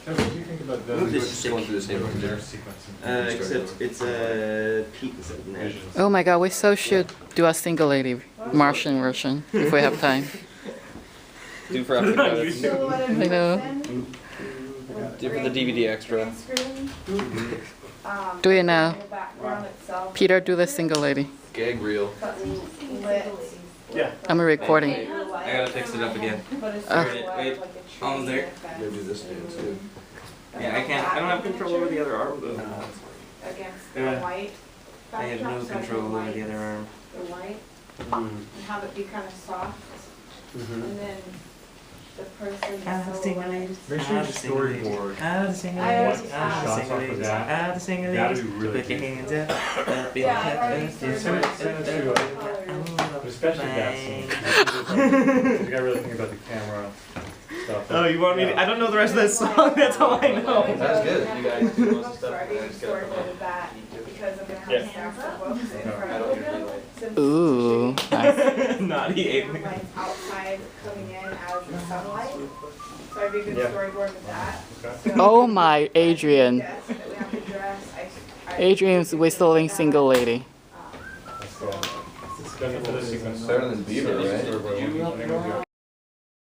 What do you think about the Going through the same their sequence. sequence? Except it's a peak instead of an edge. Oh my god, we so should do a single lady Martian version if we have time. Do for after credits. I know. Do for the DVD extra. Do it now. Peter, do the single lady. Gag reel. Yeah. I'm recording. I gotta fix it up again. Wait, almost there. Maybe do this thing too. Yeah, I can't. I don't have control over the other arm though. Against the Yeah. white. I have no control over the other arm. The white, and have it be kind of soft, and then the person. Make sure you storyboard. I always Shots off of that. That'd be really Put your good. hands up. Yeah, I've already Send it storyboarded to but especially that scene. You gotta really think about the camera stuff. Oh, you want me to? I don't know the rest of that song. That's all I know. That's good. You guys do most of the stuff. I already storyboarded that because of the kind of stuff that books in front I of don't them. usually Since Ooh, nice. Naughty the ape. light's outside coming in as the sunlight, so I'd be a good Yeah. storyboard with that. Okay. So, Oh my, Adrian. yes, that we have to dress. Adrian's whistling single lady. Let's go. Definitely for the sequence. Better than Bieber, right? Storyboard.